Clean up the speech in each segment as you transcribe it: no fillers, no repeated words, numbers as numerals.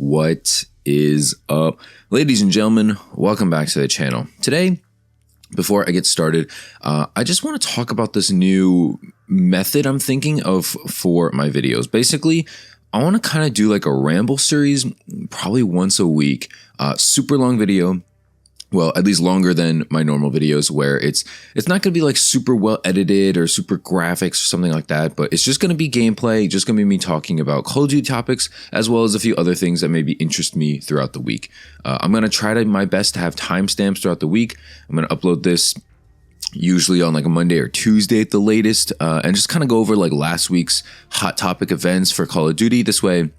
What is up, ladies and gentlemen? Welcome back to the channel. Today, before I get started, I just want to talk about this new method I'm thinking of for my videos. Basically, I want to kind of do like a ramble series, probably once a week, super long video. Well, at least longer than my normal videos, where it's not going to be like super well edited or super graphics or something like that, but it's just going to be gameplay, just going to be me talking about Call of Duty topics, as well as a few other things that maybe interest me throughout the week. I'm going to try my best to have timestamps throughout the week. I'm going to upload this usually on like a Monday or Tuesday at the latest, and just kind of go over like last week's hot topic events for Call of Duty. This way,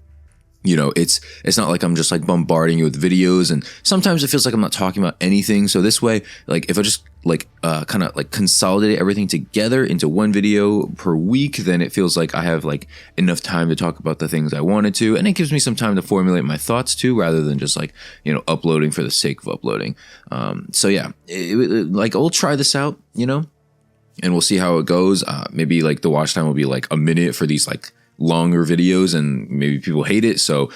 you know, it's not like I'm just like bombarding you with videos, and sometimes it feels like I'm not talking about anything. So this way, like if I just like kind of like consolidate everything together into one video per week, then it feels like I have like enough time to talk about the things I wanted to, and it gives me some time to formulate my thoughts too, rather than just like, you know, uploading for the sake of uploading. So yeah, like I'll try this out, you know, and we'll see how it goes. Maybe like the watch time will be like a minute for these like longer videos, and maybe people hate it, so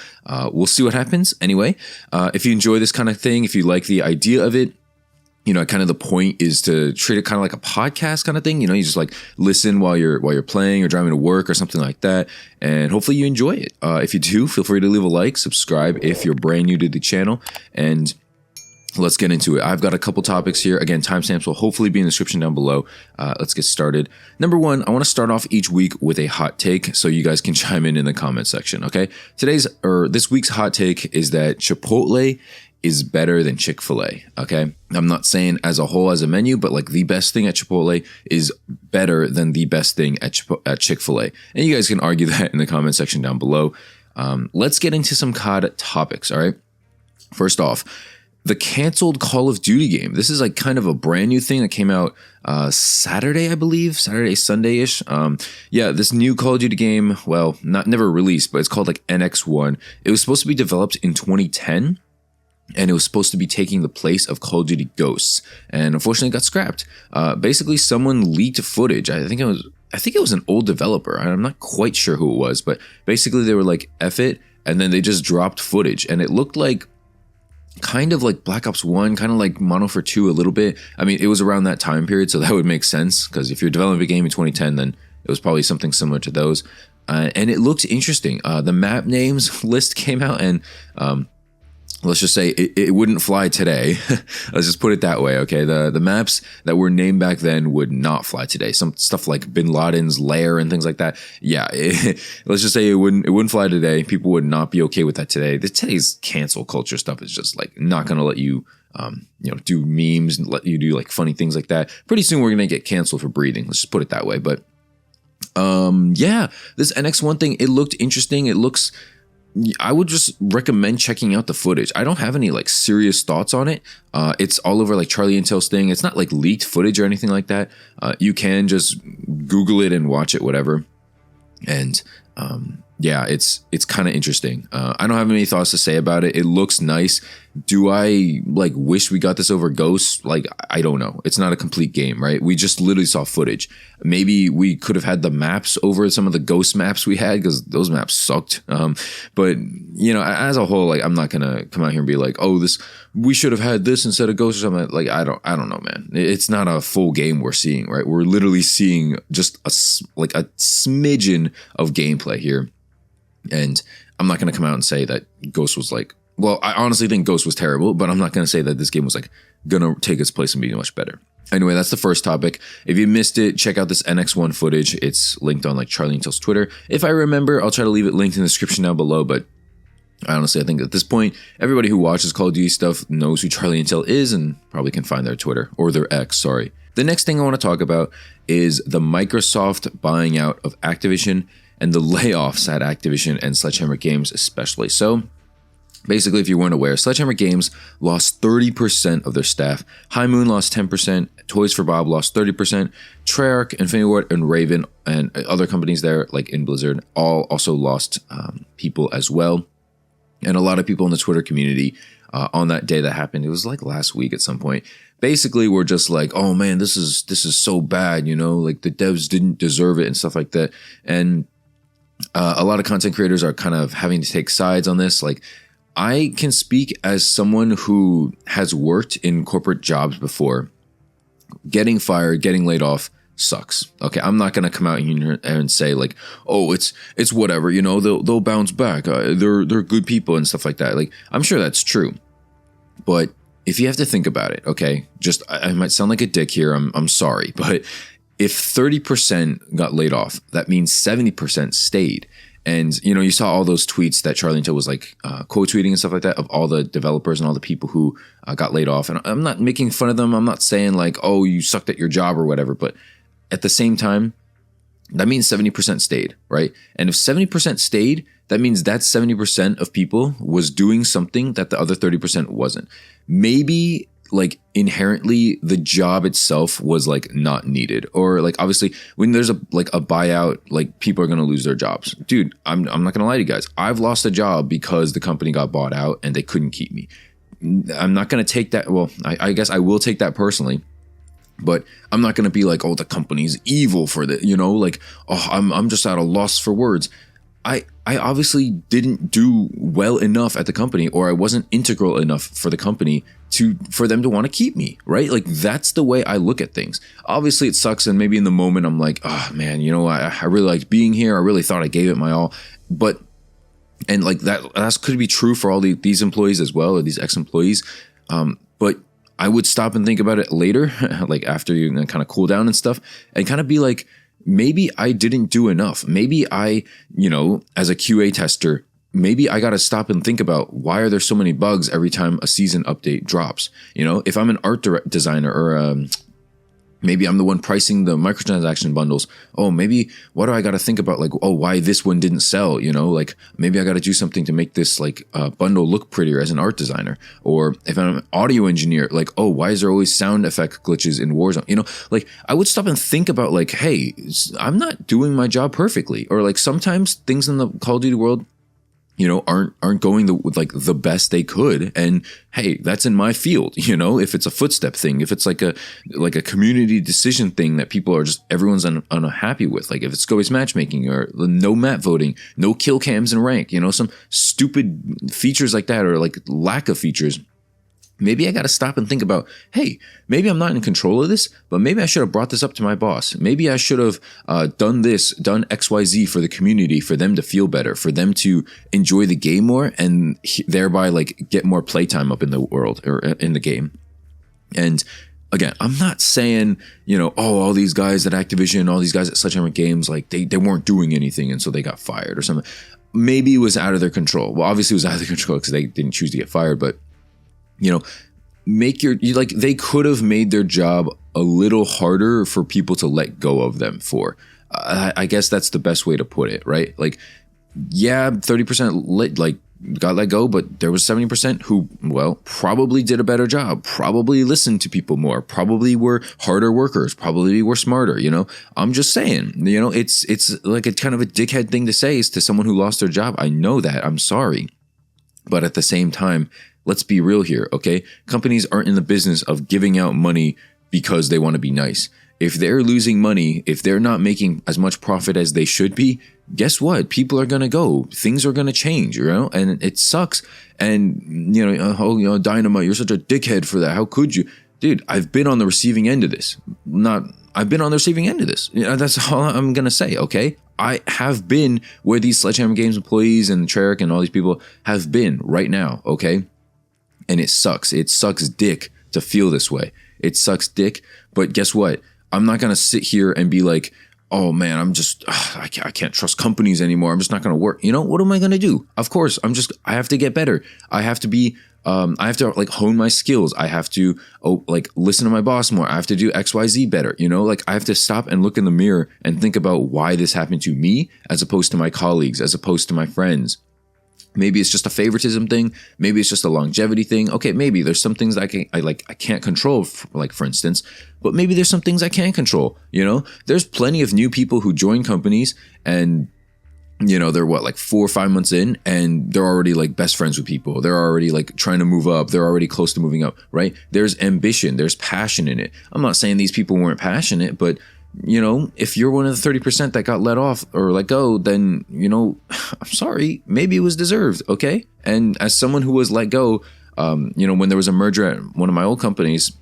we'll see what happens. Anyway, if you enjoy this kind of thing, if you like the idea of it, you know, kind of the point is to treat it kind of like a podcast kind of thing. You know, you just like listen while you're playing or driving to work or something like that, and hopefully you enjoy it. If you do, feel free to leave a like, subscribe if you're brand new to the channel, and let's get into it. I've got a couple topics here. Again, timestamps will hopefully be in the description down below. Let's get started. Number one, I want to start off each week with a hot take, so you guys can chime in the comment section. Okay, this week's hot take is that Chipotle is better than Chick-fil-A. Okay, I'm not saying as a whole as a menu, but like the best thing at Chipotle is better than the best thing at Chick-fil-A, and you guys can argue that in the comment section down below. Let's get into some COD topics. All right, first off, the canceled Call of Duty game. This is like kind of a brand new thing that came out Saturday, I believe, Sunday-ish. Yeah, this new Call of Duty game, well, never released, but it's called like NX1. It was supposed to be developed in 2010, and it was supposed to be taking the place of Call of Duty Ghosts, and unfortunately it got scrapped. Basically, someone leaked footage. I think it was an old developer. I'm not quite sure who it was, but basically they were like, F it, and then they just dropped footage, and it looked like kind of like Black Ops 1, kind of like Modern Warfare 2 a little bit. I mean, it was around that time period, so that would make sense, because if you're developing a game in 2010, then it was probably something similar to those. And it looked interesting. The map names list came out, and let's just say it wouldn't fly today. Let's just put it that way, okay? The maps that were named back then would not fly today. Some stuff like Bin Laden's lair and things like that. Yeah, let's just say it wouldn't fly today. People would not be okay with that today. Today's cancel culture stuff is just like not going to let you, you know, do memes and let you do like funny things like that. Pretty soon we're going to get canceled for breathing. Let's just put it that way. But yeah, this NX1 thing, it looked interesting. I would just recommend checking out the footage. I don't have any like serious thoughts on it. It's all over like Charlie Intel's thing. It's not like leaked footage or anything like that. You can just Google it and watch it, whatever. And yeah, it's kind of interesting. I don't have any thoughts to say about it. It looks nice. Do I like wish we got this over Ghosts? Like, I don't know. It's not a complete game, right? We just literally saw footage. Maybe we could have had the maps over some of the Ghost maps we had, because those maps sucked. But you know, as a whole, like I'm not gonna come out here and be like, oh, we should have had this instead of Ghosts or something. Like I don't know, man. It's not a full game we're seeing, right? We're literally seeing just a smidgen of gameplay here. And I'm not going to come out and say that Ghost was like, well, I honestly think Ghost was terrible, but I'm not going to say that this game was like going to take its place and be much better. Anyway, that's the first topic. If you missed it, check out this NX1 footage. It's linked on like Charlie Intel's Twitter. If I remember, I'll try to leave it linked in the description down below, but honestly, I think at this point, everybody who watches Call of Duty stuff knows who Charlie Intel is and probably can find their Twitter, or their X, sorry. The next thing I want to talk about is the Microsoft buying out of Activision and the layoffs at Activision and Sledgehammer Games especially. So basically, if you weren't aware, Sledgehammer Games lost 30% of their staff. High Moon lost 10%. Toys for Bob lost 30%. Treyarch, Infinity Ward, and Raven, and other companies there, like in Blizzard, all also lost people as well. And a lot of people in the Twitter community on that day that happened, it was like last week at some point, basically were just like, oh man, this is so bad, you know, like the devs didn't deserve it and stuff like that. And a lot of content creators are kind of having to take sides on this. Like, I can speak as someone who has worked in corporate jobs before. Getting fired, getting laid off sucks. Okay, I'm not gonna come out here and say like, oh, it's whatever. You know, they'll bounce back. They're good people and stuff like that. Like, I'm sure that's true, but if you have to think about it, okay, just I might sound like a dick here. I'm sorry, but if 30% got laid off, that means 70% stayed. And, you know, you saw all those tweets that Charlie Till was like quote tweeting and stuff like that of all the developers and all the people who got laid off. And I'm not making fun of them. I'm not saying like, oh, you sucked at your job or whatever. But at the same time, that means 70% stayed, right? And if 70% stayed, that means that 70% of people was doing something that the other 30% wasn't. Maybe like inherently the job itself was like not needed, or like obviously when there's a buyout, like people are going to lose their jobs. Dude, I'm not going to lie to you guys. I've lost a job because the company got bought out and they couldn't keep me. I'm not going to take that. Well, I guess I will take that personally, but I'm not going to be like, oh, the company's evil for the, you know, like, oh, I'm just at a loss for words. I obviously didn't do well enough at the company, or I wasn't integral enough for the company for them to want to keep me, right? Like, that's the way I look at things. Obviously it sucks, and maybe in the moment I'm like, oh man, you know, I really liked being here. I really thought I gave it my all. But, and like that could be true for all these employees as well, or these ex-employees. But I would stop and think about it later, like after you kind of cool down and stuff, and kind of be like, maybe I didn't do enough. Maybe I, you know, as a QA tester, maybe I got to stop and think about, why are there so many bugs every time a season update drops? You know, if I'm an art designer, or maybe I'm the one pricing the microtransaction bundles. Oh, maybe what do I got to think about? Like, oh, why this one didn't sell? You know, like maybe I got to do something to make this like bundle look prettier as an art designer. Or if I'm an audio engineer, like, oh, why is there always sound effect glitches in Warzone? You know, like I would stop and think about like, hey, I'm not doing my job perfectly. Or like sometimes things in the Call of Duty world, you know, aren't going the best they could. And hey, that's in my field. You know, if it's a footstep thing, if it's like a community decision thing that people are just, everyone's unhappy with, like if it's scope-based matchmaking, or no map voting, no kill cams in rank, you know, some stupid features like that, or like lack of features. Maybe I got to stop and think about, hey, maybe I'm not in control of this, but maybe I should have brought this up to my boss. Maybe I should have done XYZ for the community, for them to feel better, for them to enjoy the game more, and thereby like get more playtime up in the world, or in the game. And again, I'm not saying, you know, oh, all these guys at Activision, all these guys at Sledgehammer Games, like they weren't doing anything and so they got fired or something. Maybe it was out of their control. Well, obviously it was out of their control because they didn't choose to get fired, but you know, they could have made their job a little harder for people to let go of them for. I guess that's the best way to put it, right? Like, yeah, 30% got let go, but there was 70% who, well, probably did a better job, probably listened to people more, probably were harder workers, probably were smarter, you know? I'm just saying, you know, it's like a kind of a dickhead thing to say is to someone who lost their job. I know that. I'm sorry. But at the same time, let's be real here, okay? Companies aren't in the business of giving out money because they want to be nice. If they're losing money, if they're not making as much profit as they should be, guess what? People are going to go. Things are going to change, you know? And it sucks. And, you know, oh, you know, Dynamite, you're such a dickhead for that. How could you? Dude, I've been on the receiving end of this. I've been on the receiving end of this. You know, that's all I'm going to say, okay? I have been where these Sledgehammer Games employees and Treyarch and all these people have been right now, okay? And it sucks. It sucks dick to feel this way. It sucks dick. But guess what? I'm not going to sit here and be like, oh man, I can't trust companies anymore. I'm just not going to work. You know, what am I going to do? Of course, I have to get better. I have to like hone my skills. I have to like listen to my boss more. I have to do XYZ better. You know, like I have to stop and look in the mirror and think about why this happened to me as opposed to my colleagues, as opposed to my friends. Maybe it's just a favoritism thing. Maybe it's just a longevity thing. Okay, maybe there's some things I can't control, like for instance, but maybe there's some things I can control. You know, there's plenty of new people who join companies and, you know, they're like 4 or 5 months in and they're already like best friends with people. They're already like trying to move up. They're already close to moving up, right? There's ambition. There's passion in it. I'm not saying these people weren't passionate, but if you're one of the 30% that got let off or let go, then, I'm sorry, maybe it was deserved. Okay. And as someone who was let go, when there was a merger at one of my old companies,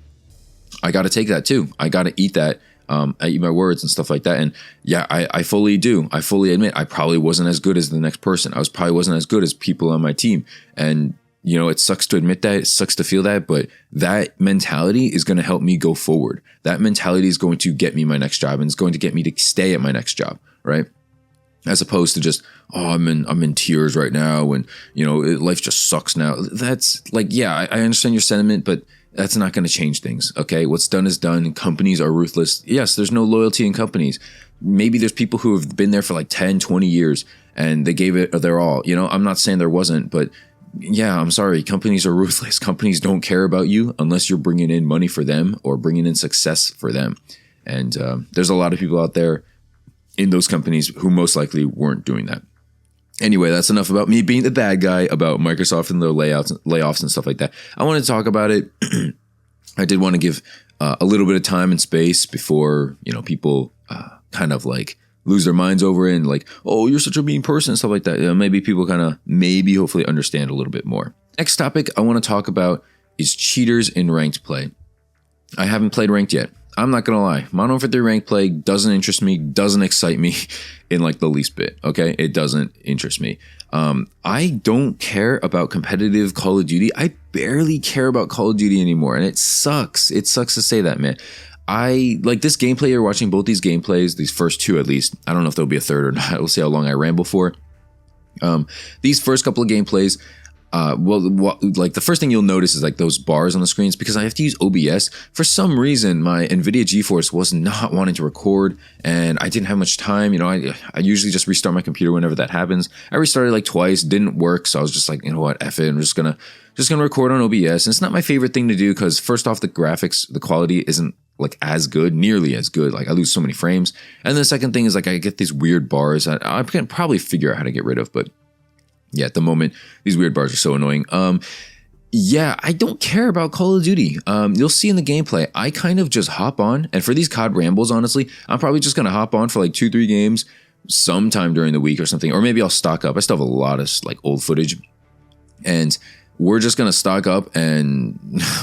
I got to take that too. I got to eat that. I eat my words and stuff like that. And yeah, I fully do. I fully admit I probably wasn't as good as the next person. Probably wasn't as good as people on my team. And, it sucks to admit that. It sucks to feel that. But that mentality is going to help me go forward. That mentality is going to get me my next job and it's going to get me to stay at my next job. Right. As opposed to just, I'm in tears right now. And, life just sucks now. That's like, yeah, I understand your sentiment, but that's not going to change things. Okay. What's done is done. Companies are ruthless. Yes. There's no loyalty in companies. Maybe there's people who have been there for like 10, 20 years and they gave it their all. I'm not saying there wasn't, but yeah, I'm sorry. Companies are ruthless. Companies don't care about you unless you're bringing in money for them or bringing in success for them. And there's a lot of people out there in those companies who most likely weren't doing that. Anyway, that's enough about me being the bad guy about Microsoft and their layoffs and stuff like that. I want to talk about it. I did want to give a little bit of time and space before, people kind of like lose their minds over it and like, oh, you're such a mean person and stuff like that. Maybe people kind of hopefully understand a little bit more. Next topic I want to talk about is cheaters in ranked play. I haven't played ranked yet. I'm not going to lie. Modern Warfare 3 ranked play doesn't interest me, doesn't excite me in like the least bit. Okay. It doesn't interest me. I don't care about competitive Call of Duty. I barely care about Call of Duty anymore. And it sucks. It sucks to say that, man. I like this gameplay. You're watching both these gameplays, these first two at least. I don't know if there'll be a third or not. We'll see how long I ramble for. These first couple of gameplays, like the first thing you'll notice is like those bars on the screens because I have to use OBS. For some reason, my NVIDIA GeForce was not wanting to record and I didn't have much time. I usually just restart my computer whenever that happens. I restarted like twice, didn't work. So I was just like, you know what, F it. I'm just gonna record on OBS. And it's not my favorite thing to do because first off, the graphics, the quality isn't like as good, nearly as good. Like I lose so many frames. And the second thing is like I get these weird bars that I can probably figure out how to get rid of, but yeah, at the moment, these weird bars are so annoying. Yeah, I don't care about Call of Duty. You'll see in the gameplay, I kind of just hop on. And for these COD rambles, honestly, I'm probably just going to hop on for like 2-3 games sometime during the week or something. Or maybe I'll stock up. I still have a lot of like old footage. And we're just going to stock up and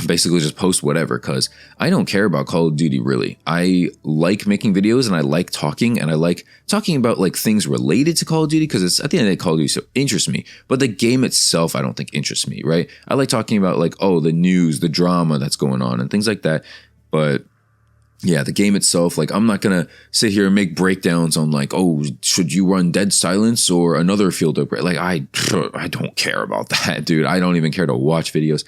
basically just post whatever because I don't care about Call of Duty, really. I like making videos and I like talking and I like talking about like things related to Call of Duty because it's at the end of the day, Call of Duty so interests me. But the game itself, I don't think interests me, right? I like talking about like, oh, the news, the drama that's going on and things like that. But yeah, the game itself, like I'm not going to sit here and make breakdowns on like, oh, should you run Dead Silence or another field of like, I don't care about that, dude. I don't even care to watch videos.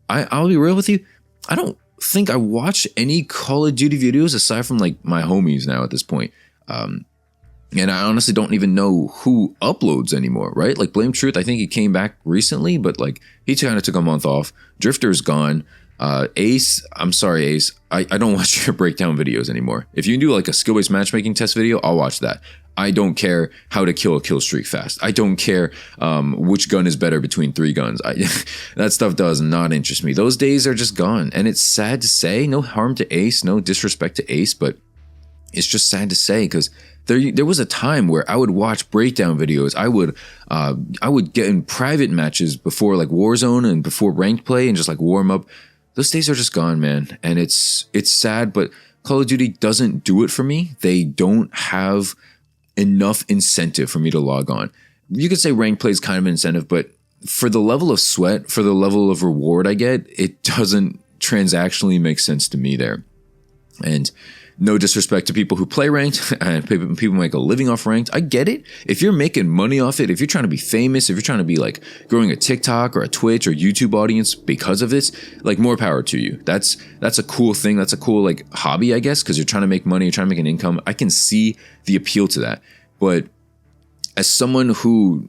I'll be real with you. I don't think I watch any Call of Duty videos aside from like my homies now at this point. And I honestly don't even know who uploads anymore, right? Like Blame Truth, I think he came back recently, but like he kind of took a month off. Drifter's gone. Ace, I'm sorry, Ace. I don't watch your breakdown videos anymore. If you can do like a skill-based matchmaking test video, I'll watch that. I don't care how to kill a kill streak fast. I don't care which gun is better between 3 guns. That stuff does not interest me. Those days are just gone. And it's sad to say, no harm to Ace, no disrespect to Ace, but it's just sad to say because there was a time where I would watch breakdown videos. I would get in private matches before like Warzone and before ranked play and just like warm up. Those days are just gone, man. And it's sad, but Call of Duty doesn't do it for me. They don't have enough incentive for me to log on. You could say ranked play is kind of an incentive, but for the level of sweat, for the level of reward I get, it doesn't transactionally make sense to me there. And no disrespect to people who play ranked and people make a living off ranked. I get it. If you're making money off it, if you're trying to be famous, if you're trying to be like growing a TikTok or a Twitch or YouTube audience because of this, like more power to you. That's a cool thing. That's a cool like hobby, I guess, because you're trying to make money, you're trying to make an income. I can see the appeal to that. But as someone who,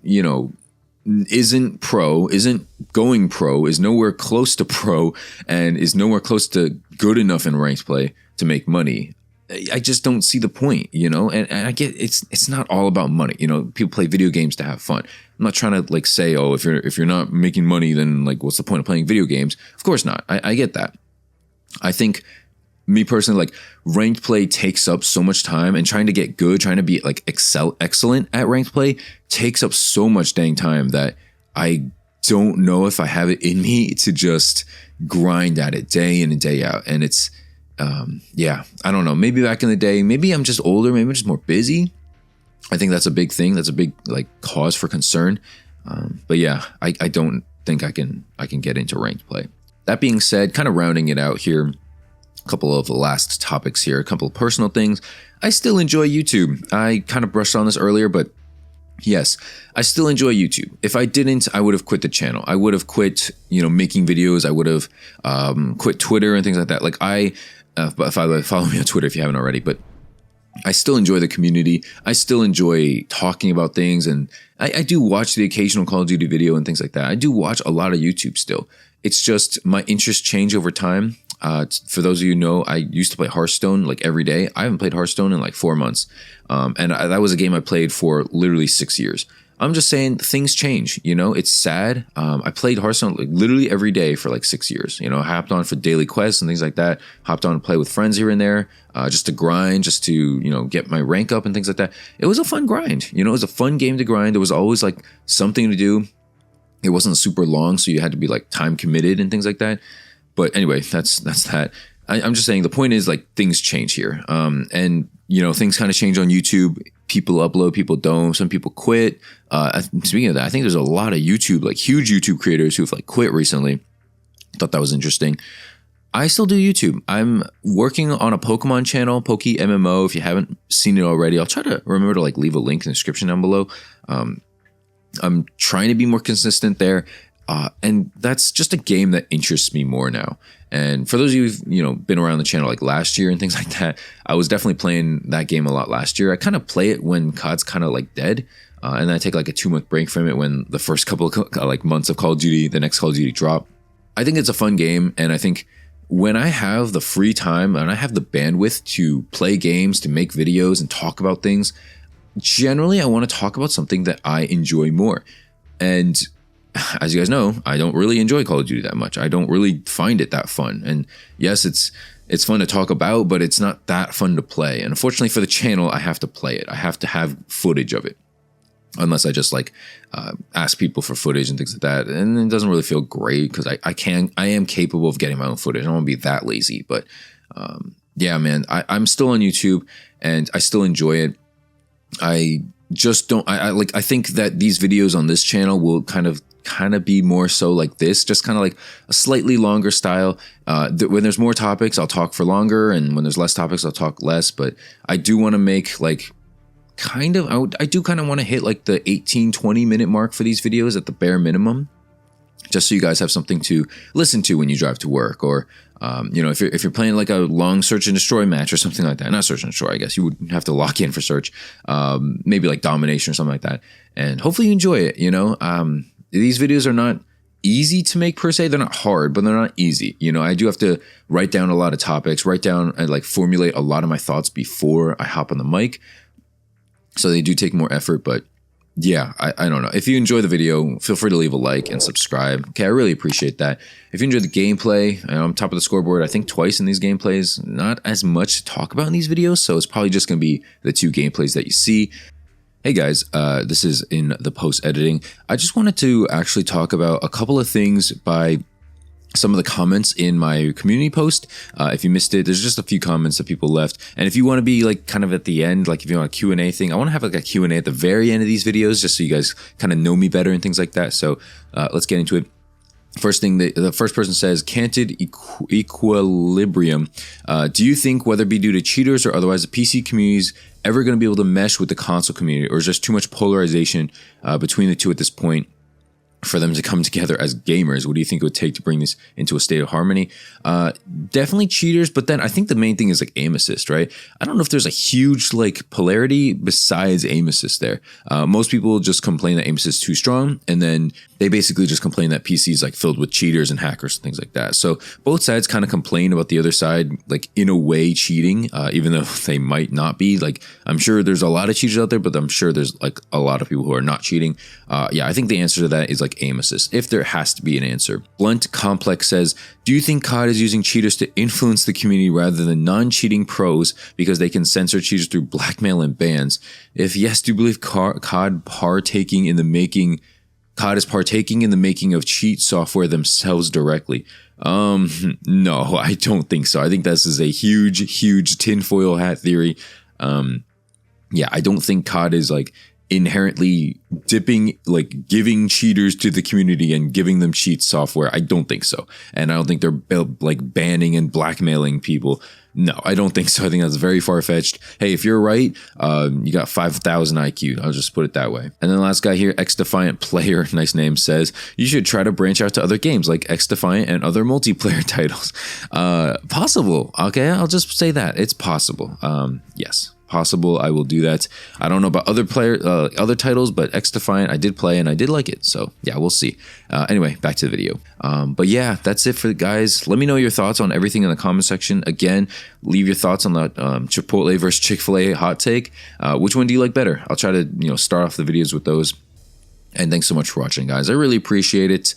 isn't pro, isn't going pro, is nowhere close to pro, and is nowhere close to good enough in ranked play to make money, I just don't see the point, and I get it's not all about money. People play video games to have fun. I'm not trying to like say, oh, if you're not making money, then like what's the point of playing video games? Of course not. I get that. I think me personally, like ranked play takes up so much time, and trying to get good, trying to be like excellent at ranked play takes up so much dang time that I don't know if I have it in me to just grind at it day in and day out. And it's, I don't know, maybe back in the day, maybe I'm just older, maybe I'm just more busy. I think that's a big thing. That's a big like cause for concern. But yeah, I don't think I can get into ranked play. That being said, kind of rounding it out here, a couple of the last topics here, a couple of personal things. I still enjoy YouTube. I kind of brushed on this earlier, but yes, I still enjoy YouTube. If I didn't, I would have quit the channel. I would have quit, making videos. I would have quit Twitter and things like that. Like follow me on Twitter if you haven't already, but I still enjoy the community. I still enjoy talking about things, and I do watch the occasional Call of Duty video and things like that. I do watch a lot of YouTube still. It's just my interests change over time. For those of you who know, I used to play Hearthstone like every day. I haven't played Hearthstone in like 4 months. That was a game I played for literally 6 years. I'm just saying things change, it's sad. I played Hearthstone like literally every day for like 6 years, I hopped on for daily quests and things like that, hopped on to play with friends here and there, just to grind, just to, get my rank up and things like that. It was a fun grind, it was a fun game to grind. There was always like something to do. It wasn't super long, so you had to be like time committed and things like that. But anyway, that's that. I'm just saying the point is like things change here. And things kind of change on YouTube. People upload, people don't. Some people quit. Speaking of that, I think there's a lot of YouTube, like huge YouTube creators who've like quit recently. Thought that was interesting. I still do YouTube. I'm working on a Pokemon channel, Poke MMO. If you haven't seen it already, I'll try to remember to like leave a link in the description down below. I'm trying to be more consistent there. And that's just a game that interests me more now. And for those of you who've, been around the channel like last year and things like that, I was definitely playing that game a lot last year. I kind of play it when COD's kind of like dead. And then I take like a 2-month break from it when the first couple of like months of Call of Duty, the next Call of Duty drop. I think it's a fun game. And I think when I have the free time and I have the bandwidth to play games, to make videos and talk about things, generally I want to talk about something that I enjoy more. And as you guys know, I don't really enjoy Call of Duty that much. I don't really find it that fun. And yes, it's fun to talk about, but it's not that fun to play. And unfortunately for the channel, I have to play it. I have to have footage of it. Unless I just like ask people for footage and things like that. And it doesn't really feel great because I am capable of getting my own footage. I don't want to be that lazy. But yeah, man, I'm still on YouTube and I still enjoy it. I just don't, I think that these videos on this channel will kind of be more so like this, just kind of like a slightly longer style. When there's more topics, I'll talk for longer, and when there's less topics, I'll talk less. But I do want to make like I do kind of want to hit like the 18-20 minute mark for these videos at the bare minimum, just so you guys have something to listen to when you drive to work, or if you're playing like a long search and destroy match or something like that. Not search and destroy, I guess you would have to lock in for search, maybe like domination or something like that, and hopefully you enjoy it. These videos are not easy to make per se. They're not hard, but they're not easy. I do have to write down a lot of topics, write down and like formulate a lot of my thoughts before I hop on the mic. So they do take more effort, but yeah, I don't know. If you enjoy the video, feel free to leave a like and subscribe. Okay, I really appreciate that. If you enjoyed the gameplay, I'm top of the scoreboard, I think twice in these gameplays. Not as much to talk about in these videos, so it's probably just going to be the 2 gameplays that you see. Hey guys, this is in the post editing. I just wanted to actually talk about a couple of things by some of the comments in my community post. If you missed it, there's just a few comments that people left. And if you want to be like kind of at the end, like if you want a Q&A thing, I want to have like a Q&A at the very end of these videos, just so you guys kind of know me better and things like that. So let's get into it. First thing, the first person says, Canted Equilibrium. Do you think, whether it be due to cheaters or otherwise, the PC community is ever going to be able to mesh with the console community, or is there too much polarization between the two at this point for them to come together as gamers? What do you think it would take to bring this into a state of harmony? Definitely cheaters, but then I think the main thing is like aim assist, right? I don't know if there's a huge like polarity besides aim assist there. Most people just complain that aim assist is too strong, and then they basically just complain that PC is like filled with cheaters and hackers and things like that. So both sides kind of complain about the other side, like in a way cheating, even though they might not be. Like, I'm sure there's a lot of cheaters out there, but I'm sure there's like a lot of people who are not cheating. Yeah, I think the answer to that is like like aim assist, if there has to be an answer. Blunt Complex says, do you think COD is using cheaters to influence the community rather than non-cheating pros because they can censor cheaters through blackmail and bans? If yes, do you believe COD is partaking in the making of cheat software themselves directly? No, I don't think so. I think this is a huge tinfoil hat theory. Yeah, I don't think COD is like inherently giving cheaters to the community and giving them cheat software. I don't think so. And I don't think they're like banning and blackmailing people. No, I don't think so. I think that's very far-fetched. Hey, if you're right, you got 5,000 IQ. I'll just put it that way. And then the last guy here, X-Defiant Player, nice name, says, you should try to branch out to other games like X-Defiant and other multiplayer titles. Possible. Okay, I'll just say that. It's possible. Yes. Possible, I will do that. I don't know about other titles, but X-Defiant I did play and I did like it. So yeah, we'll see. Anyway, back to the video. But yeah, that's it for the guys. Let me know your thoughts on everything in the comment section. Again, leave your thoughts on the Chipotle versus Chick-fil-A hot take. Which one do you like better? I'll try to start off the videos with those. And thanks so much for watching, guys. I really appreciate it.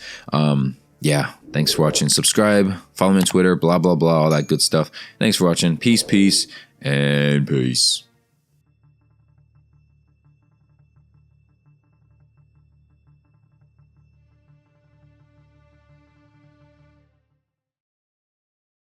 Yeah, thanks for watching. Subscribe, follow me on Twitter, blah blah blah, all that good stuff. Thanks for watching. Peace, and peace.